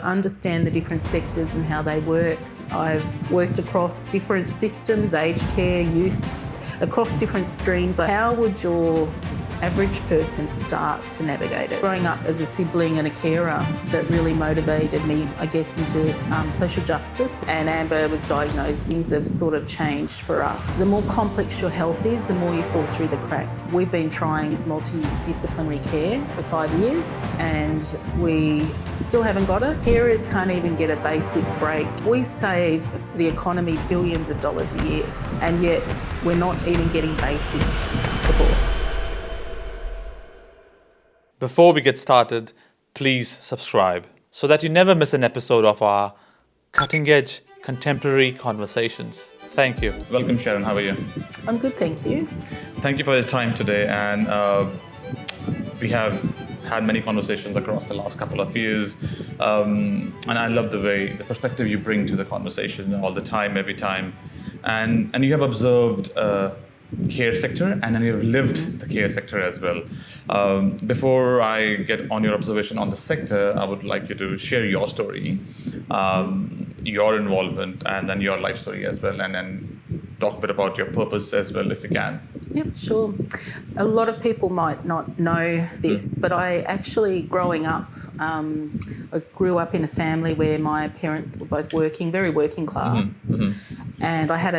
understand the different sectors and how they work. I've worked across different systems, aged care, youth, across different streams. How would your average person start to navigate it? Growing up as a sibling and a carer, that really motivated me, I guess, into social justice. And Amber was diagnosed. Things have sort of changed for us. The more complex your health is, the more you fall through the crack. We've been trying this multidisciplinary care for 5 years and we still haven't got it. Carers can't even get a basic break. We save the economy billions of dollars a year and yet we're not even getting basic support. Before we get started, please subscribe so that you never miss an episode of our cutting-edge contemporary conversations. Thank you. Welcome, Sharon. How are you? I'm good, thank you. Thank you for your time today. And we have had many conversations across the last couple of years. And I love the perspective you bring to the conversation all the time, every time. And you have observed care sector and then you've lived the care sector as well. Before I get on your observation on the sector, I would like you to share your story, your involvement and then your life story as well, and then talk a bit about your purpose as well if you can. Yep, sure. A lot of people might not know this, but I actually, growing up, I grew up in a family where my parents were both working, very working class. And I had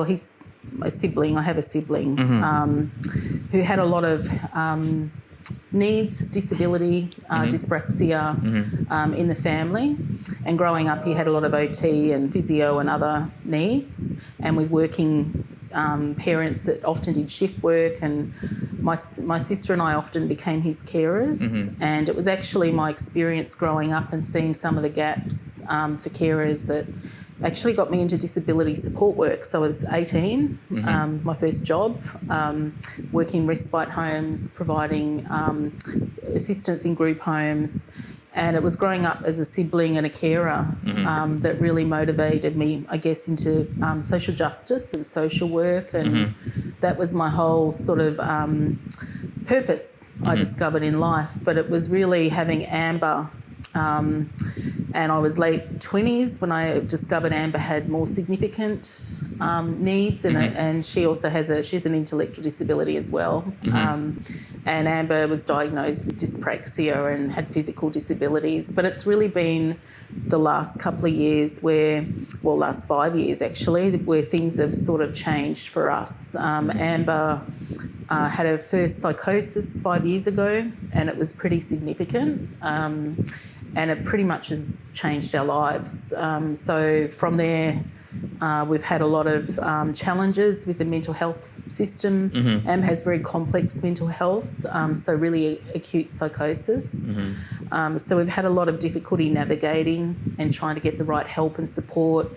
he's a sibling, I have a sibling who had a lot of needs, disability, dyspraxia in the family. And growing up, he had a lot of OT and physio and other needs. And with working parents that often did shift work, and my sister and I often became his carers. And it was actually my experience growing up and seeing some of the gaps for carers that actually got me into disability support work. So I was 18, my first job, working in respite homes, providing assistance in group homes. And it was growing up as a sibling and a carer that really motivated me, I guess, into social justice and social work. And that was my whole sort of purpose I discovered in life. But it was really having Amber. And I was late 20s when I discovered Amber had more significant needs, and she also she's an intellectual disability as well. And Amber was diagnosed with dyspraxia and had physical disabilities. But it's really been the last couple of years last 5 years actually, where things have sort of changed for us. Amber had her first psychosis 5 years ago, and it was pretty significant. And it pretty much has changed our lives. So from there, we've had a lot of challenges with the mental health system. Amber has very complex mental health, so really acute psychosis. So we've had a lot of difficulty navigating and trying to get the right help and support.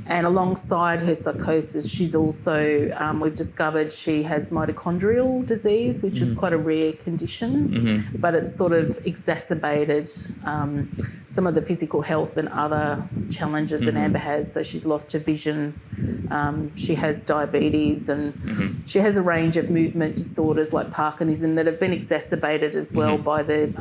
And alongside her psychosis, she's also, we've discovered she has mitochondrial disease, which is quite a rare condition, but it's sort of exacerbated some of the physical health and other challenges that Amber has. So she's lost her vision, she has diabetes, and she has a range of movement disorders like Parkinsonism that have been exacerbated as well by the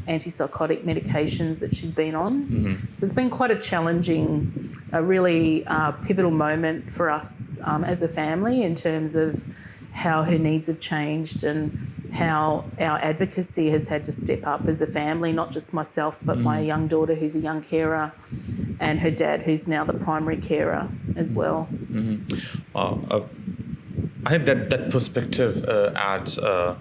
antipsychotic medications that she's been on. So it's been quite a challenging, a really pivotal moment for us as a family in terms of how her needs have changed and how our advocacy has had to step up as a family, not just myself, but my young daughter who's a young carer and her dad who's now the primary carer as well. I think that perspective adds, I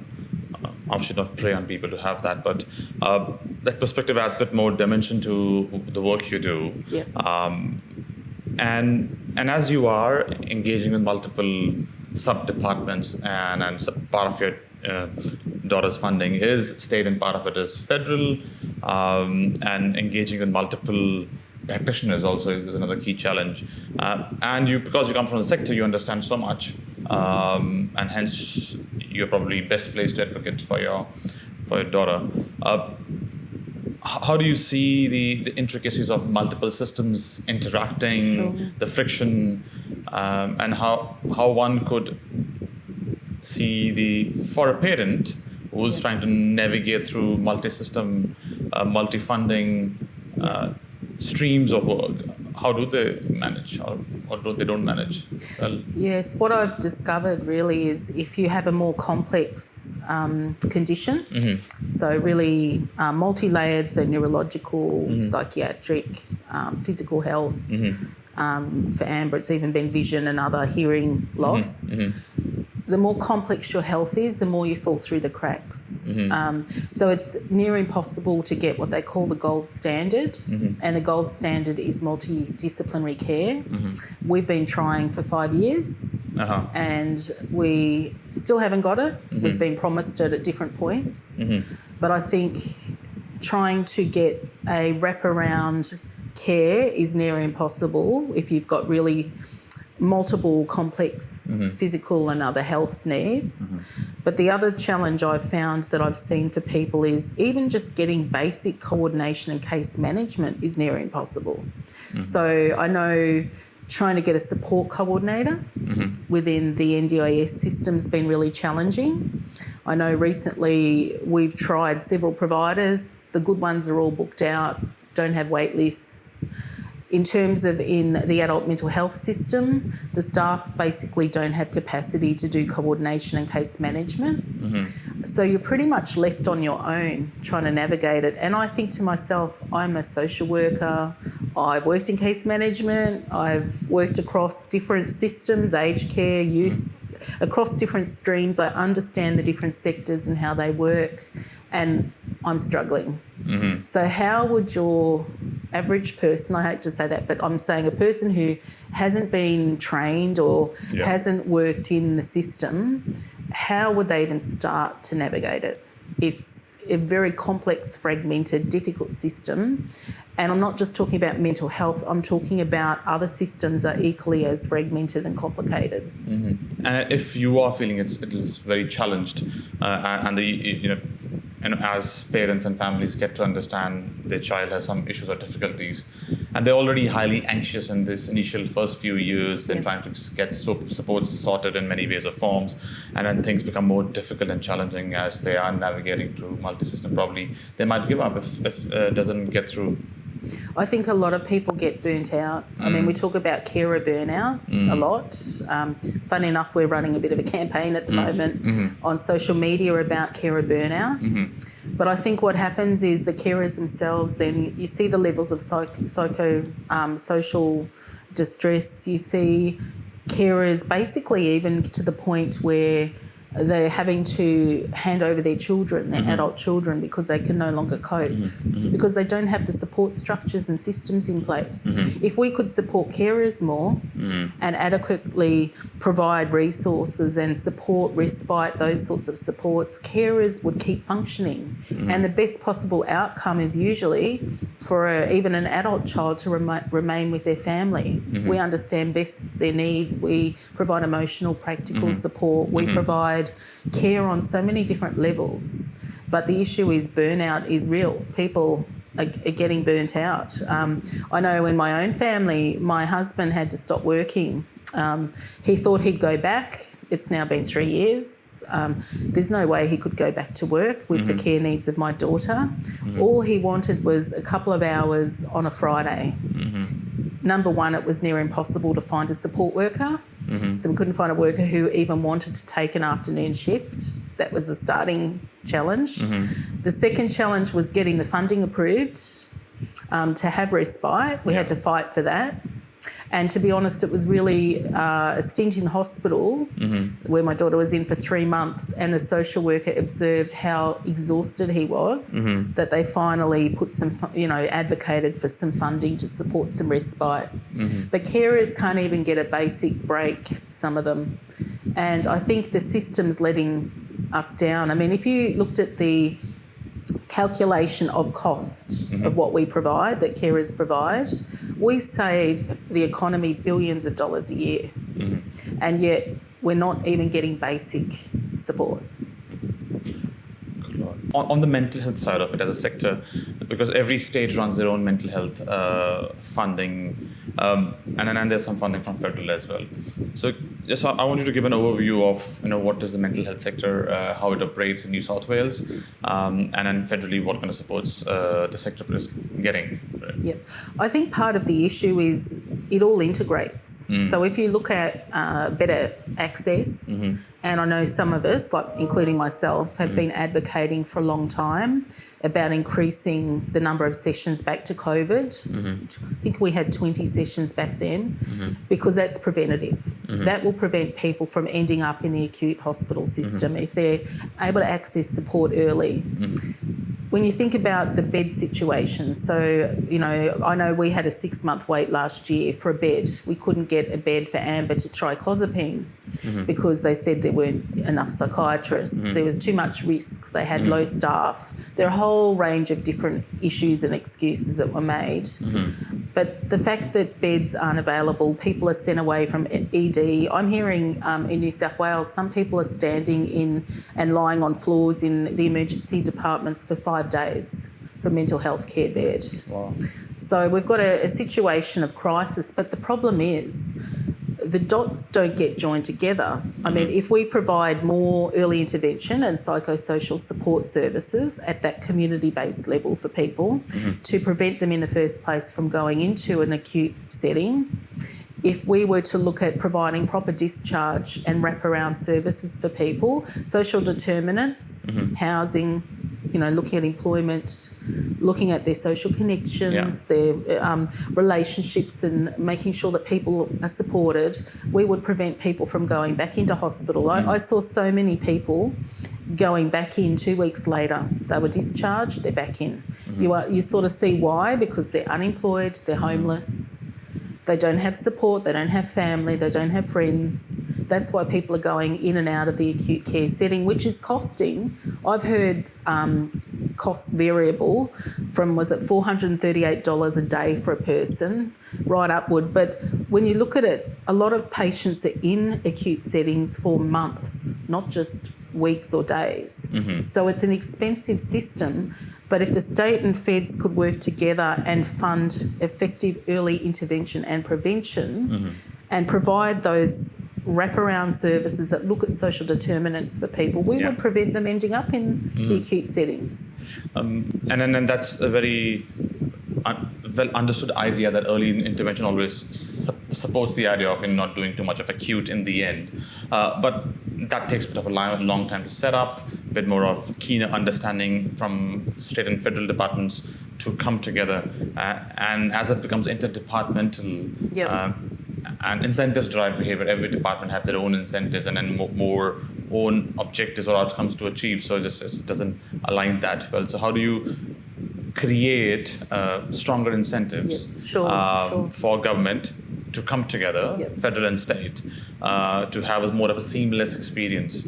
should not prey on people to have that, but that perspective adds a bit more dimension to the work you do. And as you are engaging with multiple sub-departments and part of your daughter's funding is state and part of it is federal, and engaging with multiple practitioners also is another key challenge. And because you come from the sector, you understand so much, and hence you're probably best placed to advocate for your daughter. How do you see the intricacies of multiple systems interacting, the friction, and how one could see for a parent who's trying to navigate through multi-system, multi-funding, streams of work, how do they manage, or they don't manage? Well, yes, what I've discovered really is if you have a more complex condition, so really multi-layered, so neurological, psychiatric, physical health. For Amber, it's even been vision and other hearing loss. The more complex your health is, the more you fall through the cracks. So it's near impossible to get what they call the gold standard, and the gold standard is multidisciplinary care. We've been trying for 5 years, and we still haven't got it. We've been promised it at different points, but I think trying to get a wraparound care is near impossible if you've got really multiple complex physical and other health needs. But the other challenge I've found that I've seen for people is even just getting basic coordination and case management is near impossible. So I know trying to get a support coordinator within the NDIS system's been really challenging. I know recently we've tried several providers. The good ones are all booked out, don't have wait lists. In terms of in the adult mental health system, the staff basically don't have capacity to do coordination and case management. So you're pretty much left on your own trying to navigate it. And I think to myself, I'm a social worker. I've worked in case management. I've worked across different systems, aged care, youth, across different streams. I understand the different sectors and how they work, and I'm struggling. So how would your average person, I hate to say that, but I'm saying a person who hasn't been trained or hasn't worked in the system, how would they even start to navigate it? It's a very complex, fragmented, difficult system. And I'm not just talking about mental health, I'm talking about other systems are equally as fragmented and complicated. And if you are feeling it is very challenged, and as parents and families get to understand their child has some issues or difficulties, and they're already highly anxious in this initial first few years and trying to get supports sorted in many ways or forms, and then things become more difficult and challenging as they are navigating through multi-system, probably they might give up if it doesn't get through. I think a lot of people get burnt out. I mean, we talk about carer burnout a lot. Funny enough, we're running a bit of a campaign at the moment on social media about carer burnout. But I think what happens is the carers themselves, then you see the levels of social distress. You see carers basically even to the point where they're having to hand over their children, their adult children, because they can no longer cope, because they don't have the support structures and systems in place. If we could support carers more and adequately provide resources and support, respite, those sorts of supports, carers would keep functioning. And the best possible outcome is usually for even an adult child to remain with their family. We understand best their needs. We provide emotional, practical support. We provide care on so many different levels, but the issue is burnout is real. People are getting burnt out. I know in my own family, my husband had to stop working. He thought he'd go back. It's now been 3 years. There's no way he could go back to work with the care needs of my daughter. All he wanted was a couple of hours on a Friday. Number one, it was near impossible to find a support worker. So we couldn't find a worker who even wanted to take an afternoon shift. That was a starting challenge. The second challenge was getting the funding approved to have respite. We had to fight for that. And to be honest, it was really a stint in hospital where my daughter was in for 3 months, and the social worker observed how exhausted he was, that they finally put some, advocated for some funding to support some respite. But carers can't even get a basic break, some of them. And I think the system's letting us down. I mean, if you looked at the calculation of cost of what we provide, that carers provide, we save the economy billions of dollars a year, and yet we're not even getting basic support. On the mental health side of it as a sector, because every state runs their own mental health funding, and then there's some funding from federal as well. So Just I want you to give an overview of what is the mental health sector, how it operates in New South Wales, and then federally what kind of supports the sector is getting. Right? Yep. I think part of the issue is it all integrates. So if you look at better access, and I know some of us, like including myself, have been advocating for a long time about increasing the number of sessions back to COVID. I think we had 20 sessions back then because that's preventative. That will prevent people from ending up in the acute hospital system if they're able to access support early. When you think about the bed situation, so, I know we had a 6-month wait last year for a bed. We couldn't get a bed for Amber to try clozapine because they said there weren't enough psychiatrists. There was too much risk. They had low staff. There are a whole range of different issues and excuses that were made. But the fact that beds aren't available, people are sent away from ED. I'm hearing in New South Wales, some people are standing in and lying on floors in the emergency departments for 5 days for a mental health care bed. Wow. So we've got a situation of crisis, but the problem is the dots don't get joined together. I mean, if we provide more early intervention and psychosocial support services at that community-based level for people to prevent them in the first place from going into an acute setting, if we were to look at providing proper discharge and wraparound services for people, social determinants, housing, looking at employment, looking at their social connections, their relationships and making sure that people are supported, we would prevent people from going back into hospital. I saw so many people going back in 2 weeks later. They were discharged, they're back in. You sort of see why, because they're unemployed, they're homeless, they don't have support, they don't have family, they don't have friends. That's why people are going in and out of the acute care setting, which is costing. I've heard costs variable from, was it $438 a day for a person, right upward. But when you look at it, a lot of patients are in acute settings for months, not just weeks or days. So it's an expensive system. But if the state and feds could work together and fund effective early intervention and prevention and provide those wraparound services that look at social determinants for people, we would prevent them ending up in the acute settings. And then that's a very well understood idea that early intervention always supports the idea of not doing too much of acute in the end. But that takes a bit of a long time to set up, a bit more of keener understanding from state and federal departments to come together. And as it becomes interdepartmental, and incentives drive behavior, every department has their own incentives and then more own objectives or outcomes to achieve. So it just doesn't align that well. So how do you create stronger incentives for government to come together, federal and state, to have more of a seamless experience?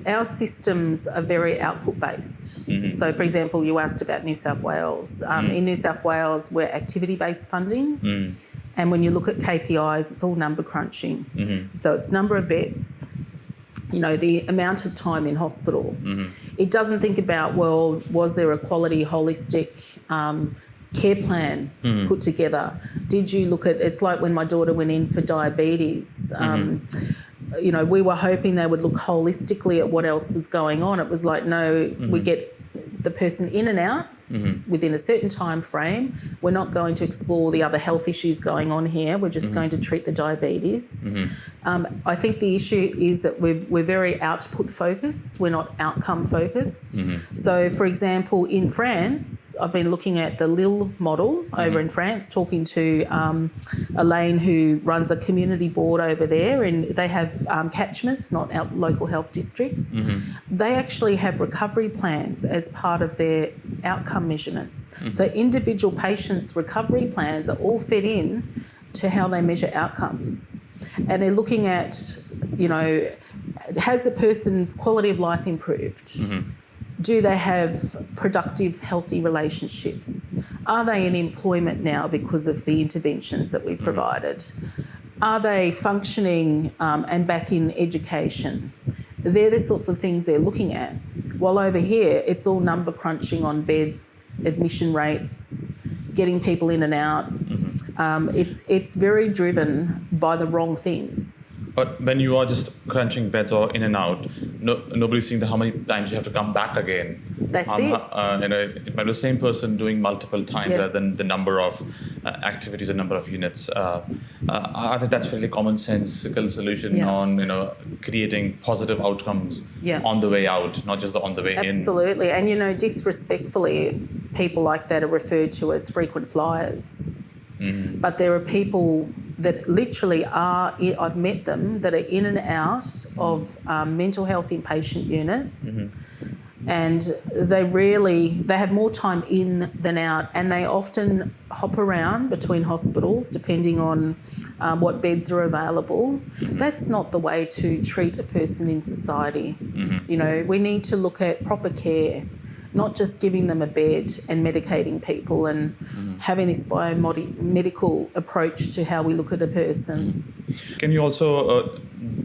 Our systems are very output-based. So, for example, you asked about New South Wales. In New South Wales, we're activity-based funding. And when you look at KPIs, it's all number crunching. So it's number of beds, the amount of time in hospital. It doesn't think about, well, was there a quality, holistic care plan put together? Did you look at, it's like when my daughter went in for diabetes, we were hoping they would look holistically at what else was going on. It was like, no, we get the person in and out within a certain time frame. We're not going to explore the other health issues going on here. We're just going to treat the diabetes. I think the issue is that we're very output focused. We're not outcome focused. So, for example, in France, I've been looking at the Lille model over in France, talking to Elaine, who runs a community board over there, and they have catchments, not local health districts. They actually have recovery plans as part of their outcome measurements. So individual patients' recovery plans are all fed in to how they measure outcomes. And they're looking at, has a person's quality of life improved? Do they have productive, healthy relationships? Are they in employment now because of the interventions that we provided? Are they functioning and back in education? They're the sorts of things they're looking at. While over here, it's all number crunching on beds, admission rates, getting people in and out. It's very driven by the wrong things. But when you are just crunching beds or in and out, nobody's seeing how many times you have to come back again. That's it. It might be the same person doing multiple times Yes. rather than the number of activities and number of units. I think that's a fairly commonsensical solution on creating positive outcomes on the way out, not just on the way in. Absolutely. And, disrespectfully, people like that are referred to as frequent flyers. Mm-hmm. But there are people that literally are, I've met them, that are in and out of mental health inpatient units. Mm-hmm. And they have more time in than out, and they often hop around between hospitals depending on what beds are available. Mm-hmm. That's not the way to treat a person in society. Mm-hmm. We need to look at proper care, not just giving them a bed and medicating people and having this biomedical approach to how we look at a person. Can you also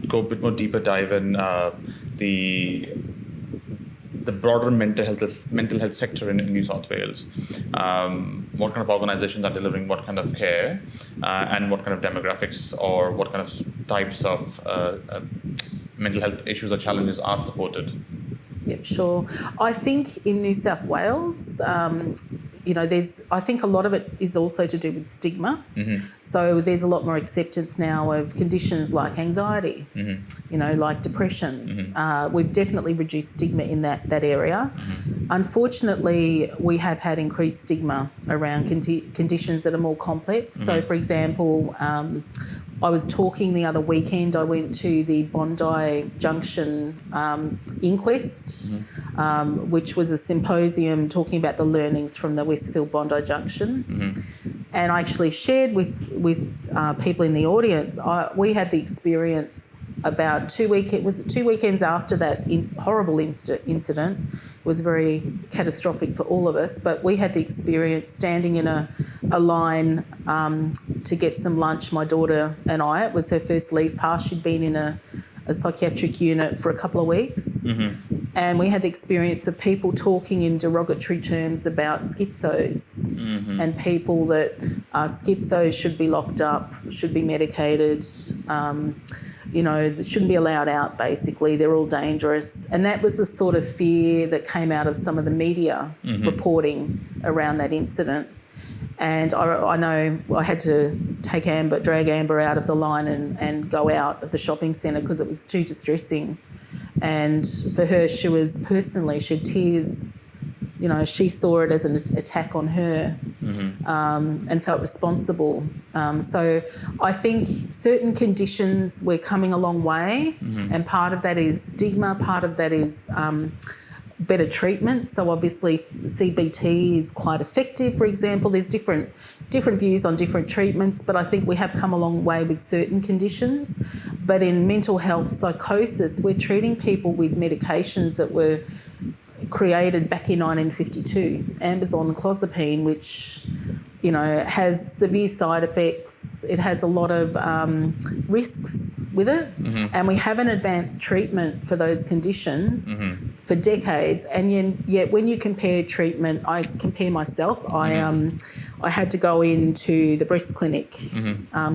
go a bit more deeper dive in the broader mental health sector in New South Wales? What kind of organisations are delivering what kind of care, and what kind of demographics or what kind of types of mental health issues or challenges are supported? Yep, sure. I think in New South Wales, I think a lot of it is also to do with stigma. Mm-hmm. So there's a lot more acceptance now of conditions like anxiety, like depression. Mm-hmm. We've definitely reduced stigma in that area. Mm-hmm. Unfortunately, we have had increased stigma around conditions that are more complex. Mm-hmm. So, for example, I was talking the other weekend, I went to the Bondi Junction inquest, which was a symposium talking about the learnings from the Westfield Bondi Junction. Mm-hmm. And I actually shared with people in the audience, we had the experience about 2 weekends after that horrible incident. It was very catastrophic for all of us, but we had the experience standing in a line to get some lunch, my daughter and I. It was her first leave pass. She'd been in a psychiatric unit for a couple of weeks. Mm-hmm. And we had the experience of people talking in derogatory terms about schizos, and people that schizos should be locked up, should be medicated, they shouldn't be allowed out, basically. They're all dangerous. And that was the sort of fear that came out of some of the media reporting around that incident. And I know I had to drag Amber out of the line and go out of the shopping centre because it was too distressing. And for her, she had tears. She saw it as an attack on her, and felt responsible. So I think certain conditions, we're coming a long way, and part of that is stigma, part of that is better treatment. So obviously CBT is quite effective, for example. There's different views on different treatments, but I think we have come a long way with certain conditions. But in mental health psychosis, we're treating people with medications that were created back in 1952. Amber's on clozapine, which has severe side effects. It has a lot of risks with it, and we haven't advanced treatment for those conditions for decades. And yet when you compare treatment, I compare myself. I had to go into the breast clinic,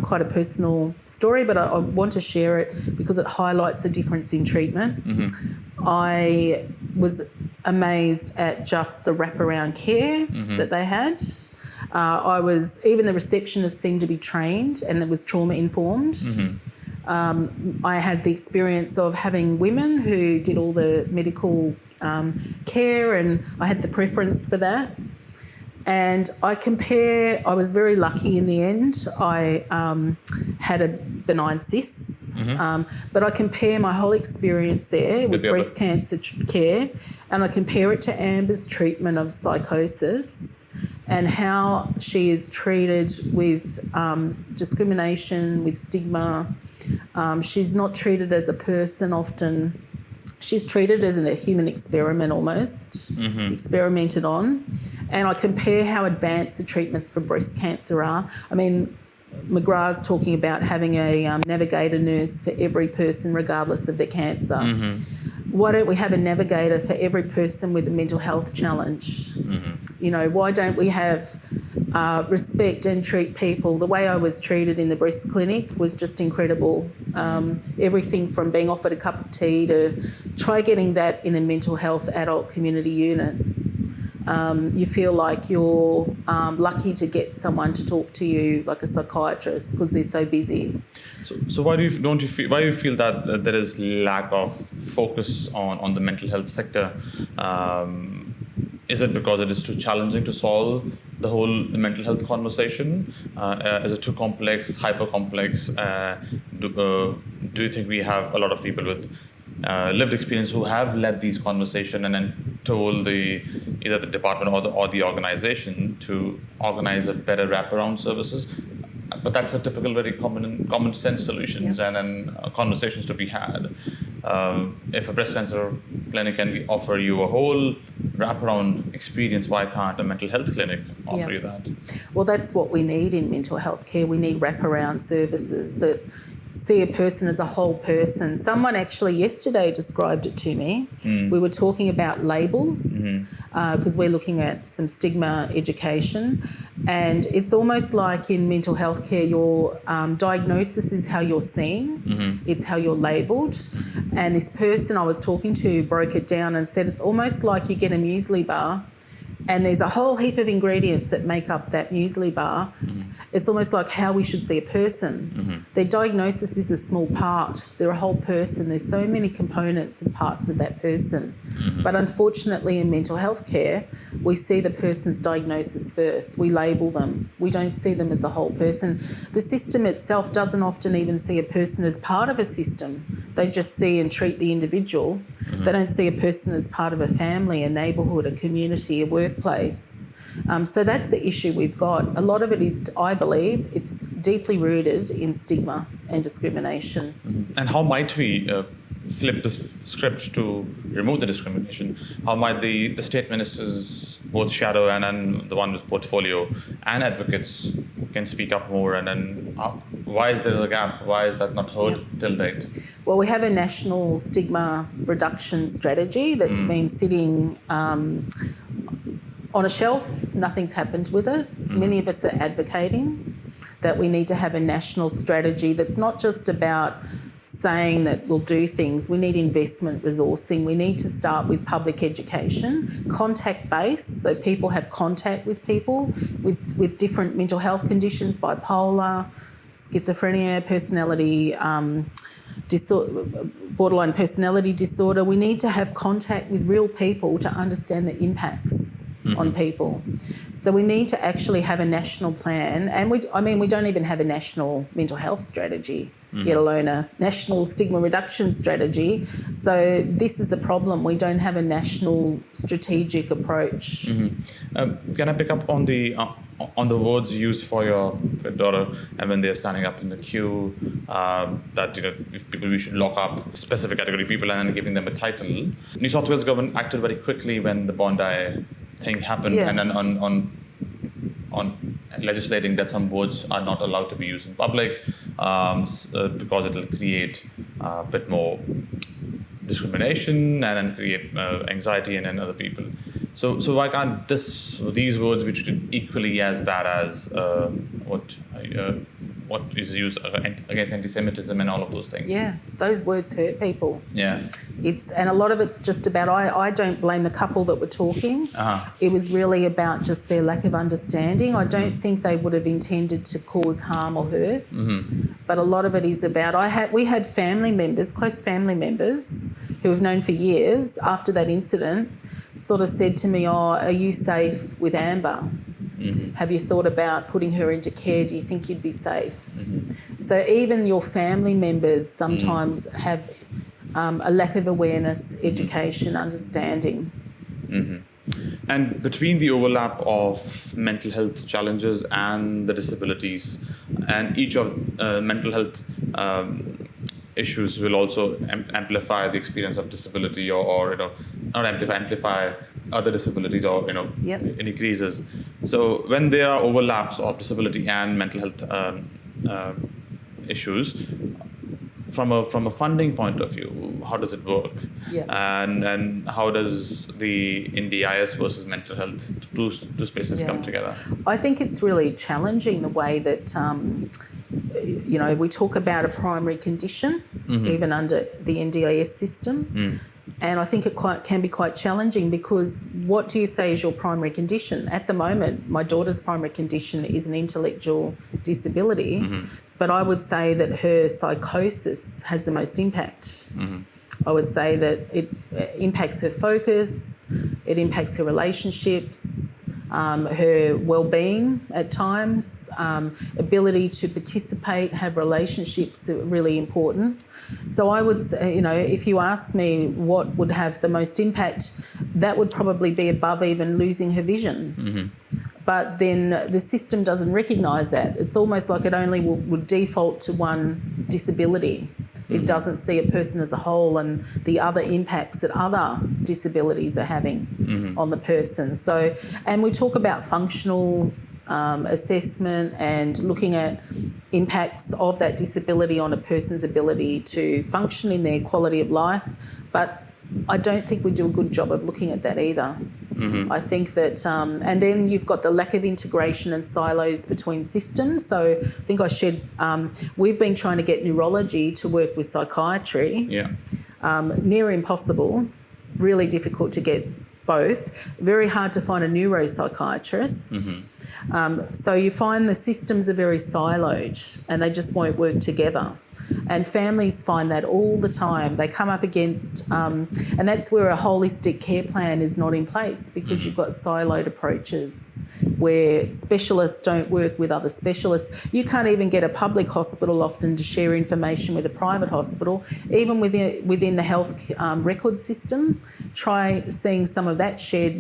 quite a personal story, but I want to share it because it highlights the difference in treatment. I was amazed at just the wraparound care that they had. Even the receptionist seemed to be trained and it was trauma informed. I had the experience of having women who did all the medical care, and I had the preference for that. And I was very lucky in the end. I had a benign cyst, but I compare my whole experience there with breast cancer care, and I compare it to Amber's treatment of psychosis and how she is treated with discrimination, with stigma. She's not treated as a person often. She's treated as a human experiment almost, experimented on. And I compare how advanced the treatments for breast cancer are. I mean, McGrath's talking about having a navigator nurse for every person regardless of their cancer. why don't we have a navigator for every person with a mental health challenge? You know, why don't we have respect and treat people? The way I was treated in the breast clinic was just incredible. Everything from being offered a cup of tea to try getting that in a mental health adult community unit. You feel like you're lucky to get someone to talk to you, like a psychiatrist, because they're so busy. So why do you feel that there is lack of focus on the mental health sector? Is it because it is too challenging to solve the mental health conversation? Is it too complex, hyper complex? Do you think we have a lot of people with lived experience who have led these conversations and then told either the department or the organization to organize a better wraparound services? But that's a typical, very common sense solutions and then conversations to be had. If a breast cancer clinic can offer you a whole wraparound experience, why can't a mental health clinic offer you that? Well, that's what we need in mental health care. We need wraparound services that see a person as a whole person. Someone actually yesterday described it to me. We were talking about labels because we're looking at some stigma education, and it's almost like in mental health care your diagnosis is how you're seen, it's how you're labelled. And this person I was talking to broke it down and said it's almost like you get a muesli bar and there's a whole heap of ingredients that make up that muesli bar. It's almost like how we should see a person. Their diagnosis is a small part. They're a whole person. There's so many components and parts of that person. But unfortunately in mental health care, we see the person's diagnosis first. We label them. We don't see them as a whole person. The system itself doesn't often even see a person as part of a system. They just see and treat the individual. They don't see a person as part of a family, a neighbourhood, a community, a workplace. So that's the issue we've got. A lot of it is, I believe, it's deeply rooted in stigma and discrimination. And how might we flip the script to remove the discrimination? How might the state ministers, both Shadow and the one with portfolio, and advocates can speak up more? And then why is there a gap? Why is that not heard till date? Well, we have a national stigma reduction strategy that's been sitting on a shelf. Nothing's happened with it. Many of us are advocating that we need to have a national strategy that's not just about saying that we'll do things. We need investment resourcing. We need to start with public education, contact-based, so people have contact with people with different mental health conditions, bipolar, schizophrenia, personality borderline personality disorder. We need to have contact with real people to understand the impacts on people. So we need to actually have a national plan, and we don't even have a national mental health strategy, let alone a national stigma reduction strategy. So this is a problem. We don't have a national strategic approach. Can I pick up on the words used for your daughter, and when they're standing up in the queue, that if we should lock up specific category people and then giving them a title. New South Wales government acted very quickly when the Bondi thing happened, and then on legislating that some words are not allowed to be used in public because it will create a bit more discrimination and then create anxiety in other people. So why can't these words be treated equally as bad as what is used against anti-Semitism and all of those things? Yeah, those words hurt people. Yeah. And a lot of it's just about, I don't blame the couple that were talking. It was really about just their lack of understanding. I don't think they would have intended to cause harm or hurt. But a lot of it is about, we had family members, close family members, who we've known for years after that incident, sort of said to me, are you safe with Amber? Have you thought about putting her into care? Do you think you'd be safe? So even your family members sometimes have a lack of awareness, education, understanding. And between the overlap of mental health challenges and the disabilities, and each of mental health issues will also amplify the experience of disability, or not amplify other disabilities, or it increases. So when there are overlaps of disability and mental health issues, from a funding point of view, how does it work? Yeah. And how does the NDIS versus mental health two spaces come together? I think it's really challenging the way that we talk about a primary condition, even under the NDIS system. And I think it can be quite challenging, because what do you say is your primary condition? At the moment, my daughter's primary condition is an intellectual disability, but I would say that her psychosis has the most impact. I would say that it impacts her focus, it impacts her relationships, her well-being at times, ability to participate, have relationships are really important. So I would say, if you ask me what would have the most impact, that would probably be above even losing her vision. But then the system doesn't recognise that. It's almost like it only would default to one disability. It doesn't see a person as a whole and the other impacts that other disabilities are having on the person. So, and we talk about functional assessment and looking at impacts of that disability on a person's ability to function in their quality of life. But I don't think we do a good job of looking at that either. I think that, and then you've got the lack of integration and silos between systems. So I think I shared, we've been trying to get neurology to work with psychiatry. Near impossible, really difficult to get both. Very hard to find a neuropsychiatrist. So you find the systems are very siloed and they just won't work together. And families find that all the time. They come up against, and that's where a holistic care plan is not in place, because you've got siloed approaches where specialists don't work with other specialists. You can't even get a public hospital often to share information with a private hospital. Even within the health record system, try seeing some of that shared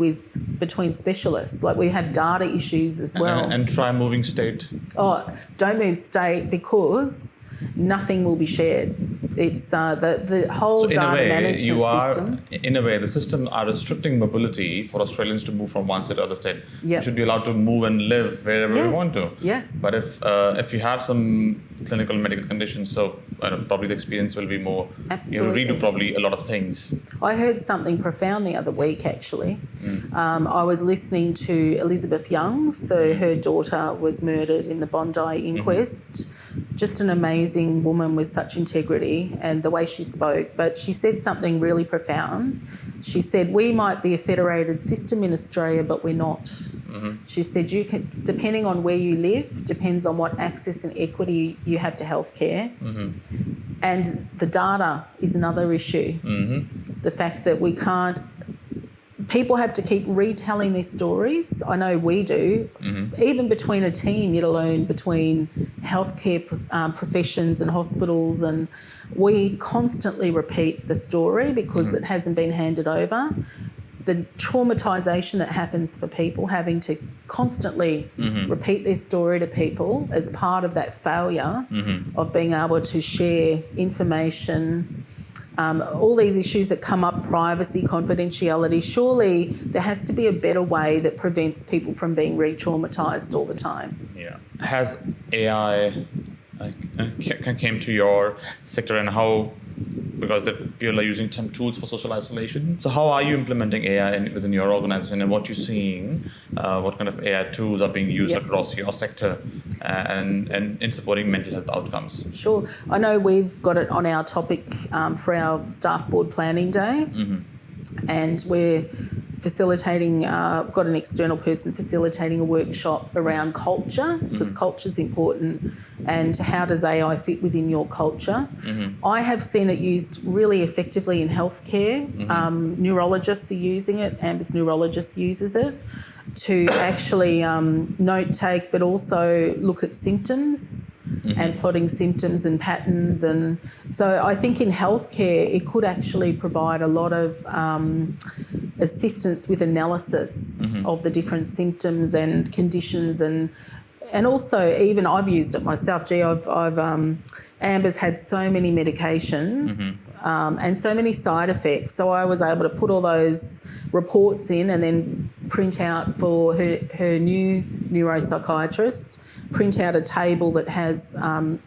between specialists. Like we have data issues as well. And try moving state. Oh, don't move state, because nothing will be shared. It's the whole data management system. In a way, the system are restricting mobility for Australians to move from one state to other state. Yep. We should be allowed to move and live wherever we want to. Yes. But if you have some clinical medical conditions, so probably the experience will be more. Absolutely. You redo probably a lot of things. I heard something profound the other week, actually. I was listening to Elizabeth Young. So her daughter was murdered in the Bondi inquest. Just an amazing woman with such integrity, and the way she spoke. But she said something really profound. She said, we might be a federated system in Australia, but we're not. She said, depending on where you live, depends on what access and equity you have to healthcare. And the data is another issue. The fact that we can't, people have to keep retelling their stories. I know we do, even between a team, let alone between healthcare professions and hospitals. And we constantly repeat the story because it hasn't been handed over. The traumatisation that happens for people having to constantly repeat their story to people as part of that failure of being able to share information, all these issues that come up, privacy, confidentiality. Surely there has to be a better way that prevents people from being re-traumatised all the time. Yeah. Has AI came to your sector, and how, because people are using some tools for social isolation. So how are you implementing AI within your organization, and what you're seeing, what kind of AI tools are being used across your sector and in supporting mental health outcomes? Sure. I know we've got it on our topic for our staff board planning day. And we're facilitating, got an external person facilitating a workshop around culture, because culture is important, and how does AI fit within your culture. I have seen it used really effectively in healthcare. Neurologists are using it, Amber's neurologist uses it to actually note take, but also look at symptoms and plotting symptoms and patterns. And so I think in healthcare it could actually provide a lot of assistance with analysis of the different symptoms and conditions, and also even I've used it myself. Amber's had so many medications and so many side effects, so I was able to put all those reports in and then print out for her new neuropsychiatrist print out a table that has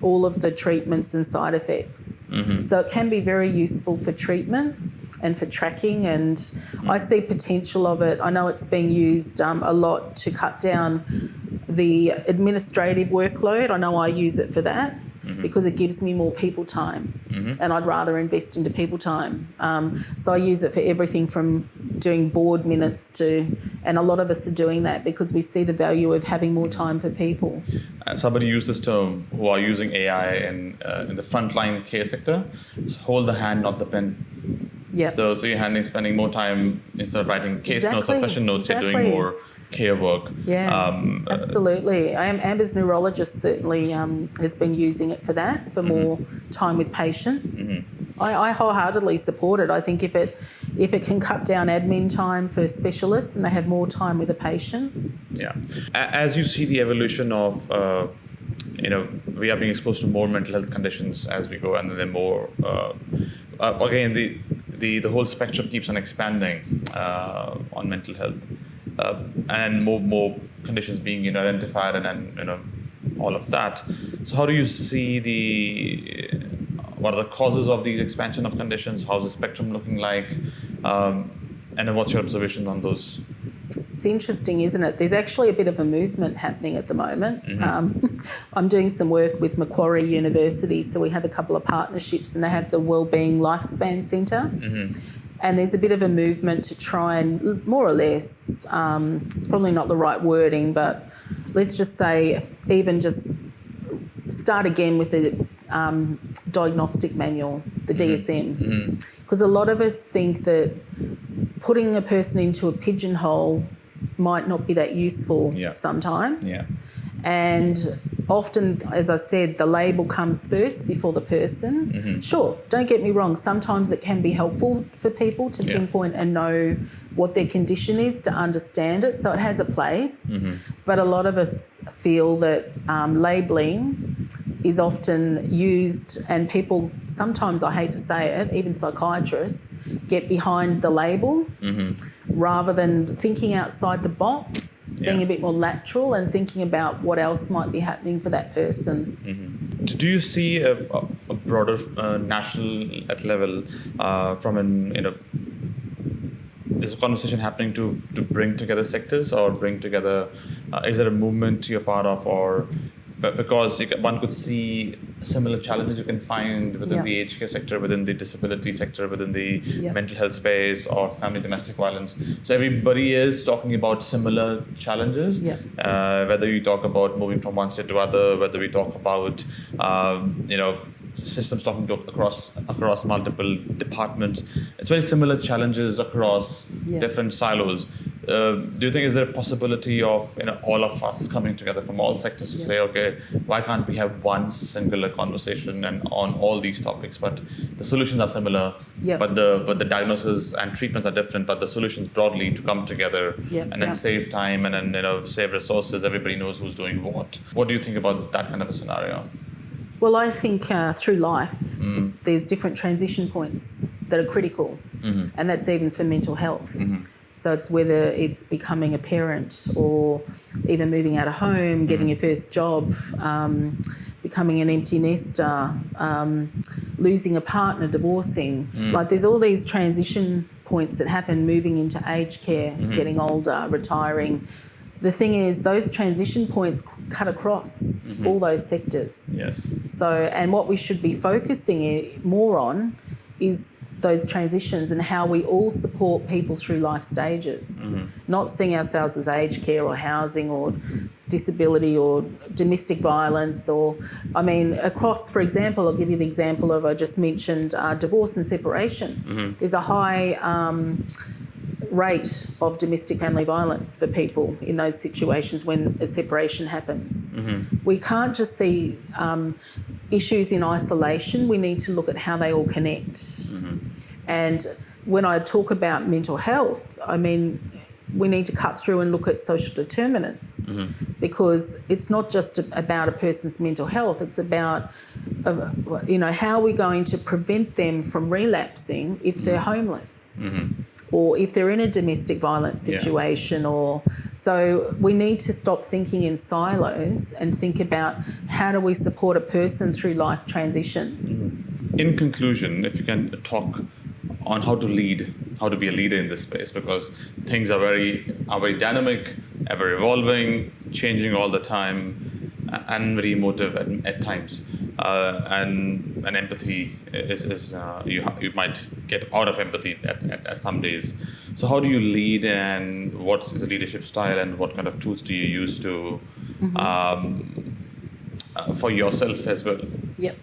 all of the treatments and side effects. So it can be very useful for treatment and for tracking, and I see potential of it. I know it's being used a lot to cut down the administrative workload. I know I use it for that because it gives me more people time, and I'd rather invest into people time. So I use it for everything from doing board minutes and a lot of us are doing that because we see the value of having more time for people. Somebody used this term who are using AI in the frontline care sector. So hold the hand, not the pen. Yeah. So you're spending more time instead of writing case notes or session notes, you're doing more care work. Yeah, absolutely. Amber's neurologist certainly has been using it for that, for more time with patients. I wholeheartedly support it. I think if it can cut down admin time for specialists and they have more time with a patient. Yeah. As you see the evolution of, we are being exposed to more mental health conditions as we go, and then more, again, the whole spectrum keeps on expanding on mental health. And more conditions being identified and all of that. So how do you see what are the causes of these expansion of conditions? How's the spectrum looking like? And then what's your observation on those? It's interesting, isn't it? There's actually a bit of a movement happening at the moment. I'm doing some work with Macquarie University, so we have a couple of partnerships, and they have the Wellbeing Lifespan Centre. And there's a bit of a movement to try and more or less, it's probably not the right wording, but let's just say even just start again with the diagnostic manual, the DSM. Because a lot of us think that putting a person into a pigeonhole might not be that useful sometimes. Yeah. And often, as I said, the label comes first before the person. Sure, don't get me wrong, sometimes it can be helpful for people to pinpoint and know what their condition is, to understand it, so it has a place. But a lot of us feel that labelling is often used, and people, sometimes, I hate to say it, even psychiatrists get behind the label rather than thinking outside the box, being a bit more lateral and thinking about what else might be happening for that person. Do you see a broader national level is a conversation happening to bring together sectors or bring together, is there a movement you're part of, or because one could see similar challenges you can find within the aged care sector, within the disability sector, within the mental health space or family domestic violence. So everybody is talking about similar challenges, whether you talk about moving from one state to other, whether we talk about, systems talking to across multiple departments. It's very similar challenges across different silos. Do you think is there a possibility of all of us coming together from all sectors to say, okay, why can't we have one singular conversation and on all these topics, but the solutions are similar, but the diagnosis and treatments are different, but the solutions broadly to come together and then save time and then save resources. Everybody knows who's doing what. What do you think about that kind of a scenario? Well, I think through life, there's different transition points that are critical, and that's even for mental health. So it's whether it's becoming a parent or even moving out of home, getting your first job, becoming an empty nester, losing a partner, divorcing. Like there's all these transition points that happen, moving into aged care, getting older, retiring. The thing is, those transition points cut across all those sectors. Yes. So, and what we should be focusing more on is those transitions and how we all support people through life stages, not seeing ourselves as aged care or housing or disability or domestic violence or, across, for example, I'll give you the example of, I just mentioned divorce and separation. There's a high rate of domestic family violence for people in those situations when a separation happens. We can't just see issues in isolation. We need to look at how they all connect. And when I talk about mental health, we need to cut through and look at social determinants because it's not just about a person's mental health, it's about how are we going to prevent them from relapsing if they're homeless? or if they're in a domestic violence situation, or so we need to stop thinking in silos and think about how do we support a person through life transitions. In conclusion, if you can talk on how to lead, how to be a leader in this space, because things are very dynamic, ever evolving, changing all the time, and very emotive at times. And empathy is you might get out of empathy at some days. So how do you lead, and what is a leadership style, and what kind of tools do you use to for yourself as well? Yep.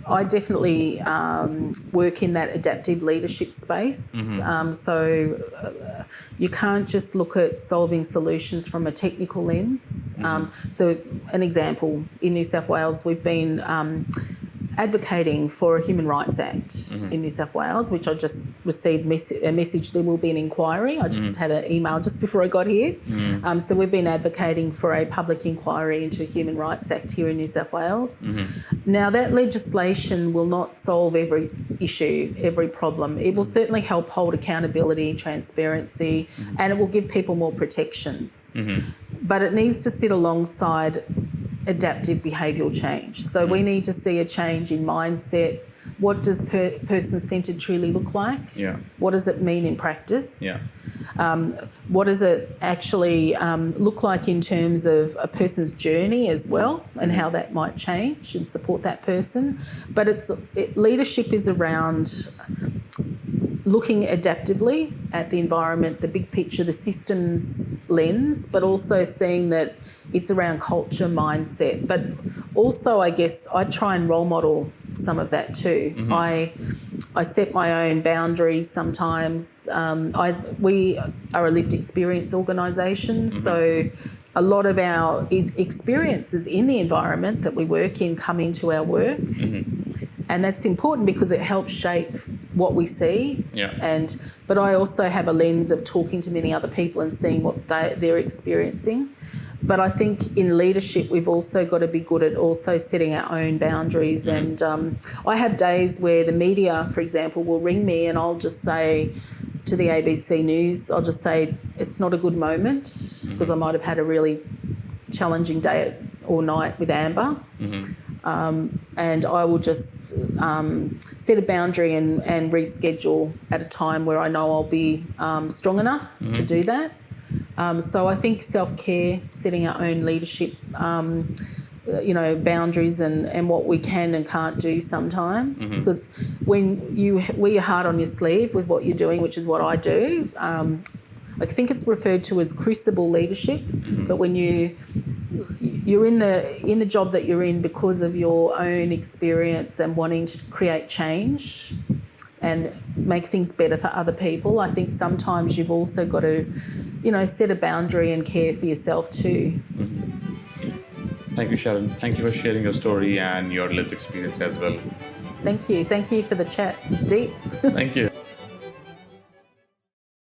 I definitely work in that adaptive leadership space. So you can't just look at solving solutions from a technical lens. So an example, in New South Wales, we've been advocating for a Human Rights Act in New South Wales, which I just received a message there will be an inquiry. I just had an email just before I got here. So we've been advocating for a public inquiry into a Human Rights Act here in New South Wales. Now, that legislation will not solve every issue, every problem. It will certainly help hold accountability, transparency, and it will give people more protections. But it needs to sit alongside adaptive behavioural change. So we need to see a change in mindset. What does person-centred truly look like? What does it mean in practice? What does it actually look like in terms of a person's journey as well, and how that might change and support that person? But leadership is around looking adaptively at the environment, the big picture, the systems lens, but also seeing that it's around culture, mindset. But also, I guess, I try and role model some of that too. I set my own boundaries sometimes. We are a lived experience organisation, so a lot of our experiences in the environment that we work in come into our work. And that's important because it helps shape what we see. But I also have a lens of talking to many other people and seeing what they're experiencing. But I think in leadership, we've also got to be good at also setting our own boundaries. And I have days where the media, for example, will ring me and I'll just say to the ABC News, I'll just say it's not a good moment because I might have had a really challenging day or night with Amber. And I will just set a boundary and reschedule at a time where I know I'll be strong enough to do that. So I think self-care, setting our own leadership, boundaries and what we can and can't do sometimes. Because when you wear your heart on your sleeve with what you're doing, which is what I do, I think it's referred to as crucible leadership. But when you're in the job that you're in because of your own experience and wanting to create change and make things better for other people, I think sometimes you've also got to, set a boundary and care for yourself too. Thank you, Sharon. Thank you for sharing your story and your lived experience as well. Thank you. Thank you for the chat. It's deep. Thank you.